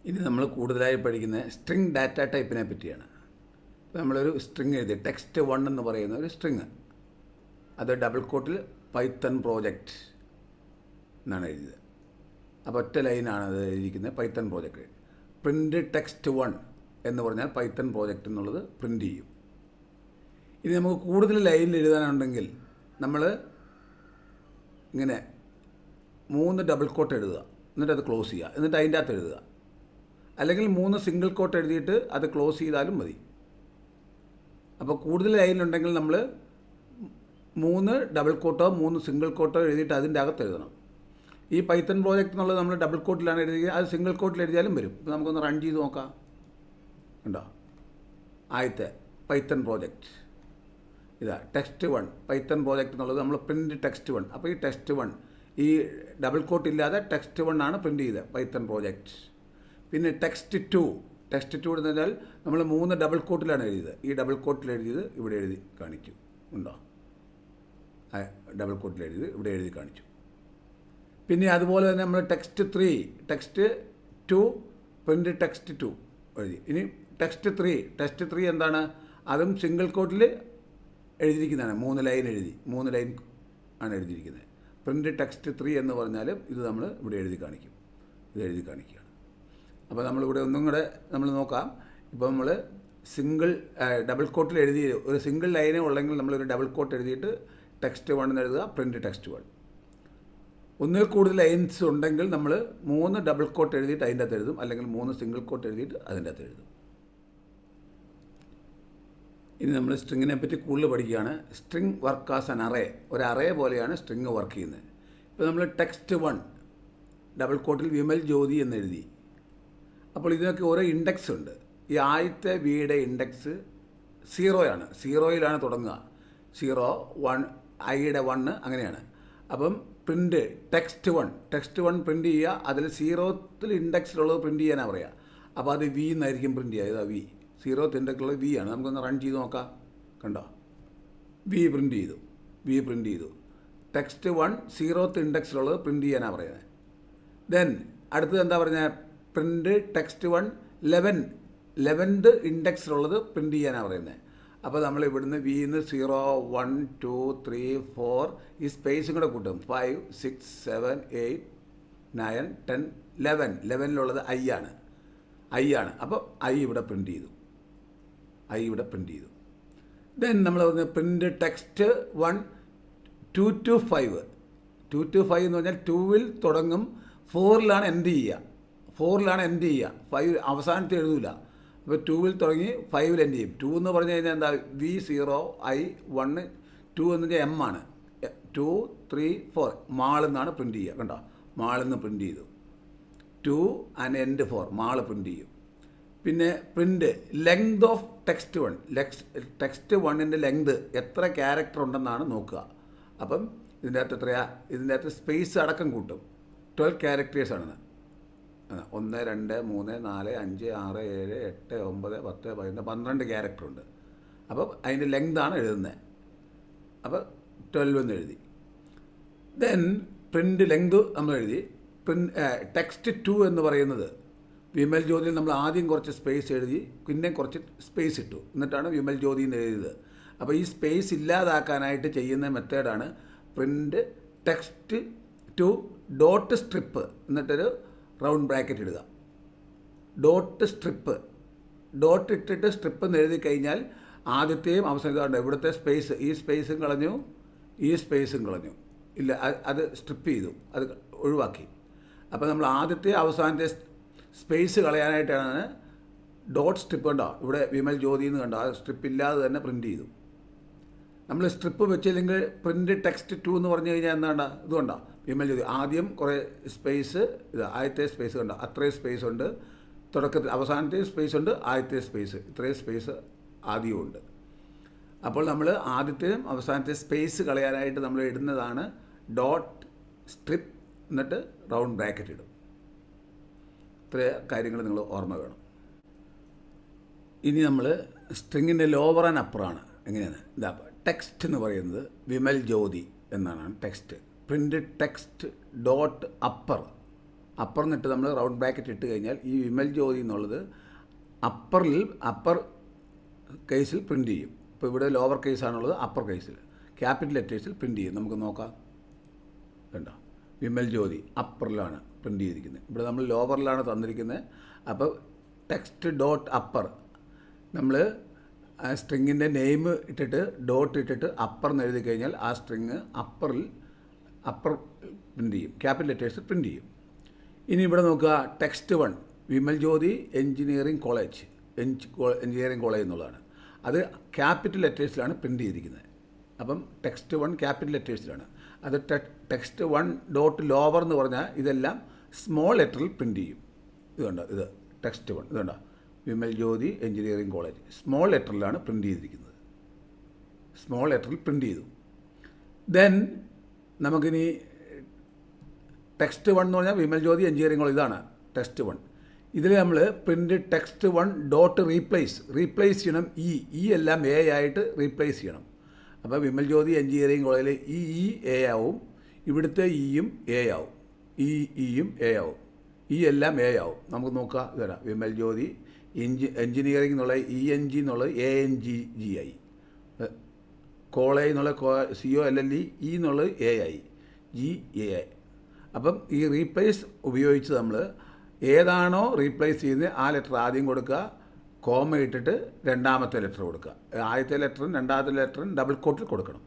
ഇനി നമ്മൾ കൂടുതലായി പഠിക്കുന്ന സ്ട്രിങ് ഡാറ്റ ടൈപ്പിനെ പറ്റിയാണ്. ഇപ്പോൾ നമ്മളൊരു സ്ട്രിങ് എഴുതി ടെക്സ്റ്റ് 1 എന്ന് പറയുന്ന ഒരു സ്ട്രിങ്, അത് ഡബിൾ കോട്ടിൽ പൈത്തൺ പ്രോജക്റ്റ് എന്നാണ് എഴുതിയത്. അപ്പോൾ ഒറ്റ ലൈനാണ് അത് എഴുതിയിരിക്കുന്നത്, പൈത്തൺ പ്രോജക്റ്റ്. പ്രിൻ്റ് ടെക്സ്റ്റ് 1 എന്ന് പറഞ്ഞാൽ പൈത്തൺ പ്രോജക്റ്റ് എന്നുള്ളത് പ്രിൻ്റ് ചെയ്യും. ഇനി നമുക്ക് കൂടുതൽ ലൈനിൽ എഴുതാനുണ്ടെങ്കിൽ നമ്മൾ ഇങ്ങനെ 3 ഡബിൾ കോട്ട് എഴുതുക, എന്നിട്ട് അത് ക്ലോസ് ചെയ്യുക, എന്നിട്ട് അതിൻ്റെ അകത്ത് എഴുതുക. അല്ലെങ്കിൽ 3 സിംഗിൾ കോട്ട് എഴുതിയിട്ട് അത് ക്ലോസ് ചെയ്താലും മതി. അപ്പോൾ കൂടുതൽ ലൈനുണ്ടെങ്കിൽ നമ്മൾ 3 ഡബിൾ കോട്ടോ 3 സിംഗിൾ കോട്ടോ എഴുതിയിട്ട് അതിൻ്റെ അകത്ത് എഴുതണം. ഈ പൈത്തൺ പ്രോജക്റ്റ് എന്നുള്ളത് നമ്മൾ ഡബിൾ കോട്ടിലാണ് എഴുതിയത്, അത് സിംഗിൾ കോട്ടിൽ എഴുതിയാലും വരും. ഇപ്പോൾ നമുക്കൊന്ന് റൺ ചെയ്ത് നോക്കാം. ഉണ്ടോ? ആദ്യത്തെ പൈത്തൺ പ്രോജക്റ്റ് ഇതാ ടെക്സ്റ്റ് 1 പൈത്തൺ പ്രോജക്റ്റ് എന്നുള്ളത് നമ്മൾ പ്രിൻ്റ് ടെക്സ്റ്റ് 1. അപ്പോൾ ഈ ടെക്സ്റ്റ് 1 ഈ ഡബിൾ കോട്ട് ഇല്ലാതെ ടെക്സ്റ്റ് 1 ആണ് പ്രിൻ്റ് ചെയ്തത് പൈത്തൺ പ്രോജക്റ്റ്. പിന്നെ ടെക്സ്റ്റ് 2 എന്ന് പറഞ്ഞാൽ നമ്മൾ 3 ഡബിൾ കോട്ടിലാണ് എഴുതിയത്. ഈ ഡബിൾ കോട്ടിൽ എഴുതിയത് ഇവിടെ എഴുതി കാണിക്കും. ഉണ്ടോ? ഡബിൾ കോട്ടിൽ എഴുതിയത് ഇവിടെ എഴുതി കാണിച്ചു. പിന്നെ അതുപോലെ തന്നെ നമ്മൾ ടെക്സ്റ്റ് 2 പ്രിൻ്റ് ടെക്സ്റ്റ് 2 എഴുതി. ഇനി ടെക്സ്റ്റ് 3 എന്താണ്? അതും സിംഗിൾ കോട്ടിൽ എഴുതിയിരിക്കുന്നതാണ്. 3 ലൈൻ ആണ് എഴുതിയിരിക്കുന്നത്. പ്രിൻ്റ് ടെക്സ്റ്റ് 3 എന്ന് പറഞ്ഞാൽ ഇത് നമ്മൾ ഇവിടെ എഴുതി കാണിക്കും. ഇത് എഴുതി കാണിക്കുകയാണ്. അപ്പോൾ നമ്മളിവിടെ ഒന്നും കൂടെ നമ്മൾ നോക്കാം. ഇപ്പോൾ നമ്മൾ ഡബിൾ കോട്ടിൽ എഴുതി ഒരു സിംഗിൾ ലൈനേ ഉള്ളെങ്കിൽ നമ്മളൊരു ഡബിൾ കോട്ട് എഴുതിയിട്ട് ടെക്സ്റ്റ് 1 എന്ന് എഴുതുക, പ്രിൻ്റ് ടെക്സ്റ്റ് 1. ഒന്നിൽ കൂടുതൽ ലൈൻസ് ഉണ്ടെങ്കിൽ നമ്മൾ 3 ഡബിൾ കോട്ട് എഴുതിയിട്ട് അതിൻ്റെ അകത്ത് എഴുതും, അല്ലെങ്കിൽ 3 സിംഗിൾ കോട്ട് എഴുതിയിട്ട് അതിൻ്റെ അകത്ത് എഴുതും. ഇനി നമ്മൾ സ്ട്രിങ്ങിനെ പറ്റി കൂടുതൽ പഠിക്കുകയാണ്. String work as an array, ഒരു അറേ പോലെയാണ് സ്ട്രിങ് വർക്ക് ചെയ്യുന്നത്. ഇപ്പോൾ നമ്മൾ ടെക്സ്റ്റ് 1 ഡബിൾ കോട്ടിൽ വിമൽ ജ്യോതി എന്ന് എഴുതി. അപ്പോൾ ഇതിനൊക്കെ ഓരോ ഇൻഡെക്സ് ഉണ്ട്. ഈ ആദ്യത്തെ വിയുടെ ഇൻഡെക്സ് 0 0യിലാണ് തുടങ്ങുക. 0 1 ഐയുടെ 1 അങ്ങനെയാണ്. അപ്പം പ്രിൻ്റ് ടെക്സ്റ്റ് 1 പ്രിൻ്റ് ചെയ്യുക, അതിൽ 0th ഇൻഡെക്സിലുള്ളത് പ്രിൻ്റ് ചെയ്യാനാണ് പറയുക. അപ്പോൾ അത് വി എന്നായിരിക്കും പ്രിൻ്റ് ചെയ്യുക. ഇതാ വി, 0th ഇൻഡെക്സിലുള്ളത് വി ആണ്. നമുക്കൊന്ന് റൺ ചെയ്ത് നോക്കാം. കണ്ടോ? വി പ്രിൻ്റ് ചെയ്തു. ടെക്സ്റ്റ് 1 0th ഇൻഡെക്സിലുള്ളത് പ്രിൻ്റ് ചെയ്യാനാണ് പറയുന്നത്. ദെൻ അടുത്തത് എന്താ പറഞ്ഞാൽ? പ്രിൻ്റ് ടെക്സ്റ്റ് 1 11th ഇൻഡെക്സിലുള്ളത് പ്രിൻ്റ് ചെയ്യാനാണ് പറയുന്നത്. അപ്പോൾ നമ്മൾ ഇവിടുന്ന് വിന്ന് 0 1 2 3 4 ഈ സ്പേസും കൂടെ കൂട്ടും. 5 6 7 8 9 10 11ലുള്ളത് ഐ ആണ്. അപ്പോൾ ഐ ഇവിടെ പ്രിൻ്റ് ചെയ്തു. ദെൻ നമ്മൾ പ്രിൻ്റ് ടെക്സ്റ്റ് 1 2 to 5 എന്ന് പറഞ്ഞാൽ 2വിൽ തുടങ്ങും, 4ലാണ് എൻഡ് ചെയ്യുക. 5 അവസാനത്തെ എഴുതൂല. അപ്പോൾ 2വിൽ തുടങ്ങി 5ൽ എൻഡ് ചെയ്യും. 2 എന്ന് പറഞ്ഞു കഴിഞ്ഞാൽ എന്താ? വി 0 I 1 2 എന്ന് പറഞ്ഞാൽ എം ആണ്. 2 3 4 മാളെന്നാണ് പ്രിൻ്റ് ചെയ്യുക. കണ്ടോ? മാളെന്ന് പ്രിൻ്റ് ചെയ്തു. 2 ആൻഡ് എൻഡ് 4 മാള് പ്രിൻ്റ് ചെയ്യും. പിന്നെ print length of text 1 text 1ൻ്റെ ലെങ്ത് എത്ര ക്യാരക്ടർ ഉണ്ടെന്നാണ് നോക്കുക. അപ്പം ഇതിൻ്റെ അകത്ത് സ്പേസ് അടക്കം കൂട്ടും. 12 ക്യാരക്ടേഴ്സാണ്. 1 2 3 4 5 6 7 8 9 10 11 12 ക്യാരക്ടറുണ്ട്. അപ്പോൾ അതിൻ്റെ ലെങ്താണ് എഴുതുന്നത്. അപ്പോൾ 12 എന്ന് എഴുതി. ദെൻ പ്രിൻ്റ് ലെങ്ത് നമ്മൾ എഴുതി. ടെക്സ്റ്റ് 2 എന്ന് പറയുന്നത് വിമൽ ജ്യോതിയിൽ നമ്മൾ ആദ്യം കുറച്ച് സ്പേസ് എഴുതി, പിന്നെ കുറച്ച് സ്പേസ് ഇട്ടു, എന്നിട്ടാണ് വിമൽ ജ്യോതി എന്ന് എഴുതിയത്. അപ്പോൾ ഈ സ്പേസ് ഇല്ലാതാക്കാനായിട്ട് ചെയ്യുന്ന മെത്തേഡാണ് പ്രിൻ്റ് ടെക്സ്റ്റ് 2 ഡോട്ട് സ്ട്രിപ്പ്, എന്നിട്ടൊരു റൗണ്ട് ബ്രാക്കറ്റ് ഇടുക. ഡോട്ട് ഇട്ടിട്ട് സ്ട്രിപ്പ് എന്ന് എഴുതി കഴിഞ്ഞാൽ ആദ്യത്തെയും അവസാനത്തെ ഇവിടുത്തെ സ്പേസ്, ഈ സ്പേസും കളഞ്ഞു, ഇല്ല അത് സ്ട്രിപ്പ് ചെയ്തു, അത് ഒഴിവാക്കി. അപ്പോൾ നമ്മൾ ആദ്യത്തെ അവസാനത്തെ സ്പേസ് കളയാനായിട്ടാണ് ഡോട്ട് സ്ട്രിപ്പ്. കണ്ടോ? ഇവിടെ വിമൽ ജ്യോതി എന്ന് കണ്ടോ? ആ സ്ട്രിപ്പ് ഇല്ലാതെ തന്നെ പ്രിൻ്റ് ചെയ്തു. നമ്മൾ സ്ട്രിപ്പ് വെച്ചില്ലെങ്കിൽ പ്രിൻ്റ് ടെക്സ്റ്റ് 2 എന്ന് പറഞ്ഞു കഴിഞ്ഞാൽ എന്താണ്? ഇതുകൊണ്ടോ? വിമൽ ജ്യോതി ആദ്യം കുറേ സ്പേസ്, ഇത് ആദ്യത്തെ സ്പേസ് കണ്ടോ? അത്രയും സ്പേസ് ഉണ്ട് തുടക്കത്തിൽ, അവസാനത്തെ സ്പേസ് ഉണ്ട്, ആദ്യത്തെ സ്പേസ്, ഇത്രയും സ്പേസ് ആദ്യവും ഉണ്ട്. അപ്പോൾ നമ്മൾ ആദ്യത്തെയും അവസാനത്തെ സ്പേസ് കളയാനായിട്ട് നമ്മൾ ഇടുന്നതാണ് ഡോട്ട് സ്ട്രിപ്പ്, എന്നിട്ട് റൗണ്ട് ബ്രാക്കറ്റ് ഇടും. ഇത്ര കാര്യങ്ങൾ നിങ്ങൾ ഓർമ്മ വേണം. ഇനി നമ്മൾ സ്ട്രിങ്ങിൻ്റെ ലോവർ ആൻഡ് അപ്പറാണ്. എങ്ങനെയാണ്? ഇതാ ടെക്സ്റ്റ് എന്ന് പറയുന്നത് വിമൽ ജ്യോതി എന്നാണ് text. Print text dot upper upper എന്നിട്ട് നമ്മൾ റൗണ്ട് ബ്രാക്കറ്റ് ഇട്ട് കഴിഞ്ഞാൽ ഈ വിമൽ ജ്യോതി എന്നുള്ളത് അപ്പർ കേസിൽ പ്രിൻ്റ് ചെയ്യും. ഇപ്പോൾ ഇവിടെ ലോവർ കേസാണുള്ളത്, അപ്പർ കേസിൽ ക്യാപിറ്റൽ ലെറ്റേഴ്സിൽ പ്രിൻ്റ് ചെയ്യും. നമുക്ക് നോക്കാം. കണ്ടോ, വിമൽ ജ്യോതി അപ്പറിലാണ് പ്രിൻ്റ് ചെയ്തിരിക്കുന്നത്. ഇവിടെ നമ്മൾ ലോവറിലാണ് തന്നിരിക്കുന്നത്. അപ്പോൾ ടെക്സ്റ്റ് ഡോട്ട് അപ്പർ നമ്മൾ ആ സ്ട്രിങ്ങിൻ്റെ നെയിം ഇട്ടിട്ട് ഡോട്ട് ഇട്ടിട്ട് അപ്പർ എന്ന് എഴുതി കഴിഞ്ഞാൽ ആ സ്ട്രിങ് അപ്പർ പ്രിൻ്റ് ചെയ്യും, ക്യാപിറ്റൽ ലെറ്റേഴ്സ് പ്രിൻ്റ് ചെയ്യും. ഇനി ഇവിടെ നോക്കുക, text 1 Vimal Jyothi engineering college എന്നുള്ളതാണ്. അത് ക്യാപിറ്റൽ ലെറ്റേഴ്സിലാണ് പ്രിൻ്റ് ചെയ്തിരിക്കുന്നത്. അപ്പം ടെക്സ്റ്റ് 1 ക്യാപിറ്റൽ ലെറ്റേഴ്സിലാണ്. അത് ടെക്സ്റ്റ് 1 ഡോട്ട് ലോവർ എന്ന് പറഞ്ഞാൽ ഇതെല്ലാം സ്മോൾ ലെറ്ററിൽ പ്രിൻ്റ് ചെയ്യും. ഇതുണ്ട്, ഇത് ടെക്സ്റ്റ് 1 ഇതുണ്ട്, Vimal Jyothi engineering college small ലെറ്ററിലാണ് പ്രിൻ്റ് ചെയ്തിരിക്കുന്നത്. സ്മോൾ ലെറ്ററിൽ പ്രിൻ്റ് ചെയ്തു. ദെൻ നമുക്കിനി ടെക്സ്റ്റ് 1 എന്ന് പറഞ്ഞാൽ വിമൽ ജ്യോതി എഞ്ചിനീയറിംഗ് കോളേജ്, ഇതാണ് ടെക്സ്റ്റ് 1. ഇതിൽ നമ്മൾ പ്രിൻ്റ് ടെക്സ്റ്റ് 1 ഡോട്ട് റീപ്ലേസ് ചെയ്യണം. ഈ എല്ലാം എ ആയിട്ട് റീപ്ലേസ് ചെയ്യണം. അപ്പോൾ വിമൽ ജ്യോതി എഞ്ചിനീയറിംഗ് കോളേജിൽ ഈ എ ആവും, ഇവിടുത്തെ ഇയും എ ആവും, ഇയും എ ആവും, ഈ എല്ലാം എ ആവും. നമുക്ക് നോക്കാം. ഇതരാം, വിമൽ ജ്യോതി എഞ്ചിനീയറിംഗ് എന്നുള്ള ENG എന്നുള്ളത് ANGG ആയി, കോളേജ് എന്നുള്ള COLLE എന്നുള്ളത് A ആയി, GA. അപ്പം ഈ റീപ്ലേസ് ഉപയോഗിച്ച് നമ്മൾ ഏതാണോ റീപ്ലേസ് ചെയ്യുന്നത് ആ ലെറ്റർ ആദ്യം കൊടുക്കുക, കോമ ഇട്ടിട്ട് രണ്ടാമത്തെ ലെറ്റർ കൊടുക്കുക. ആദ്യത്തെ ലെറ്ററും രണ്ടാമത്തെ ലെറ്ററും ഡബിൾ കോട്ടിൽ കൊടുക്കണം.